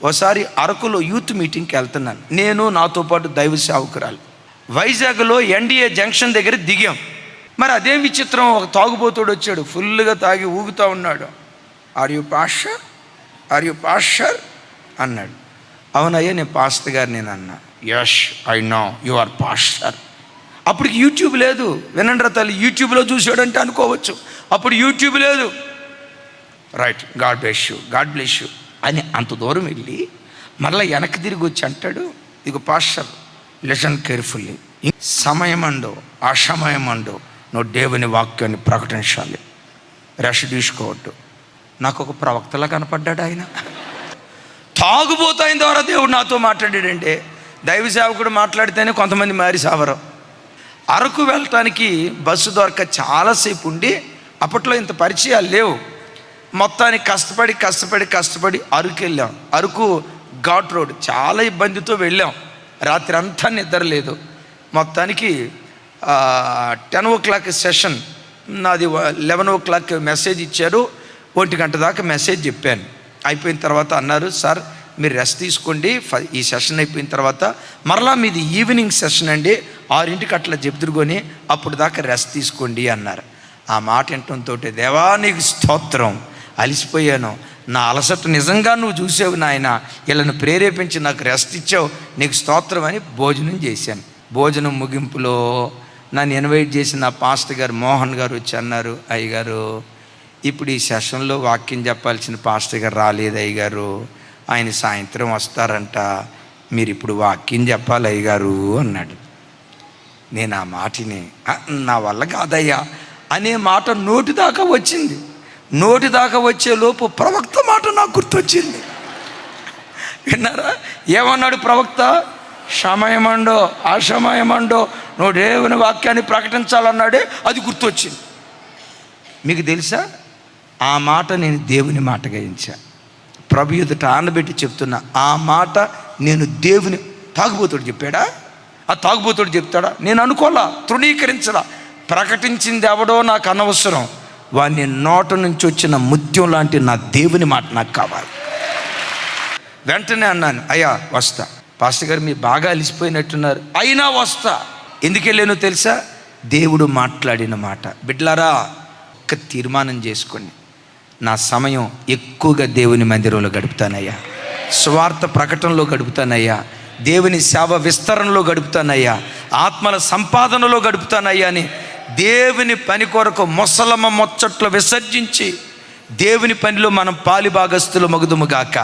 ఒకసారి అరకులో యూత్ మీటింగ్కి వెళ్తున్నాను, నేను నాతో పాటు దైవ సేవకురాలు. వైజాగ్లో ఎన్డీఏ జంక్షన్ దగ్గర దిగాం. మరి అదేం విచిత్రం, ఒక తాగుబోతుడు వచ్చాడు, ఫుల్గా తాగి ఊగుతూ ఉన్నాడు. ఆర్ యు పాస్టర్ అన్నాడు. అవునయ్యా నేను పాస్టర్ గారు నేను అన్నా. Yes I know you are pastor. అప్పటికి యూట్యూబ్ లేదు, వినండి తల్లి, యూట్యూబ్లో చూసాడంటే అనుకోవచ్చు, అప్పుడు యూట్యూబ్ లేదు. రైట్, గాడ్ బ్లెస్ యూ అని అంత దూరం వెళ్ళి మరలా వెనక్కి తిరిగి వచ్చి అంటాడు, ఇక పాస్టర్ లిసన్ కేర్ఫుల్లీ, సమయమండో అసమయమండో నువ్వు దేవుని వాక్యాన్ని ప్రకటించాలి, రెస్ట్ తీసుకోవద్దు. నాకు ఒక ప్రవక్తలా కనపడ్డాడు ఆయన. తాగుబోతాయిన ద్వారా దేవుడు నాతో మాట్లాడాడంటే, దైవ సేవకుడు మాట్లాడితేనే కొంతమంది మారి సావరు. అరకు వెళ్ళటానికి బస్సు దొరక చాలాసేపు ఉండి, అప్పట్లో ఇంత పరిచయాలు లేవు. మొత్తానికి కష్టపడి అరకు వెళ్ళాం. అరకు ఘాట్ రోడ్, చాలా ఇబ్బందితో వెళ్ళాం. రాత్రి అంతా నిద్ర లేదు. మొత్తానికి 10 o'clock సెషన్, నాది 11 o'clock మెసేజ్ ఇచ్చారు. 1 గంట దాకా మెసేజ్ చెప్పాను. అయిపోయిన తర్వాత అన్నారు, సార్ మీరు రెస్ట్ తీసుకోండి, ఈ సెషన్ అయిపోయిన తర్వాత మరలా మీది ఈవినింగ్ సెషన్ అండి, 6 అట్లా చెప్తురుకొని అప్పుడు దాకా రెస్ట్ తీసుకోండి అన్నారు. ఆ మాట వినటంతో, దేవా నీకు స్తోత్రం, అలిసిపోయాను, నా అలసట నిజంగా నువ్వు చూసావు నాయన, వీళ్ళను ప్రేరేపించి నాకు రెస్ట్ ఇచ్చావు, నీకు స్తోత్రం అని భోజనం చేశాను. భోజనం ముగింపులో నన్ను ఇన్వైట్ చేసిన పాస్టర్ గారు మోహన్ గారు వచ్చి అన్నారు, అయ్యగారు ఇప్పుడు ఈ సెషన్లో వాక్యం చెప్పాల్సిన పాస్టర్ గారు రాలేదు అయ్యగారు, ఆయన సాయంత్రం వస్తారంట, మీరు ఇప్పుడు వాక్యం చెప్పాలి అయ్యగారు అన్నాడు. నేను ఆ మాటని నా వల్ల కాదయ్యా అనే మాట నోటి దాకా వచ్చింది. నోటి దాకా వచ్చే లోపు ప్రవక్త మాట నాకు గుర్తొచ్చింది. విన్నారా ఏమన్నాడు ప్రవక్త? సమయమండో అసమయమండో నువ్వు దేవుని వాక్యాన్ని ప్రకటించాలన్నాడే, అది గుర్తొచ్చింది. మీకు తెలుసా, ఆ మాట నేను దేవుని మాట గ్రహించా. ప్రభు ఎదుట ఆనబెట్టి చెప్తున్నా, ఆ మాట నేను దేవుని. తాగుబోతుడు చెప్పాడా? ఆ తాగుబోతుడు చెప్తాడా? నేను అనుకోలా, తృణీకరించలా. ప్రకటించింది ఎవడో నాకు అనవసరం, వాడిని నోట నుంచి వచ్చిన ముత్యం లాంటి నా దేవుని మాట నాకు కావాలి. వెంటనే అన్నాను, అయ్యా వస్తా. పాస్టర్ గారు మీరు బాగా అలిసిపోయినట్టున్నారు, అయినా వస్తా. ఎందుకు వెళ్ళానో తెలుసా? దేవుడు మాట్లాడిన మాట. బిడ్డలారా, ఒక్క తీర్మానం చేసుకోండి, నా సమయం ఎక్కువగా దేవుని మందిరంలో గడుపుతానయ్యా, స్వార్థ ప్రకటనలో గడుపుతానయ్యా, దేవుని సేవ విస్తరణలో గడుపుతానయ్యా, ఆత్మల సంపాదనలో గడుపుతానయ్యా అని దేవుని పని కొరకు ముసలమ్మ ముచ్చట్లు విసర్జించి దేవుని పనిలో మనం పాలిభాగస్తులు మగుదుముగాక.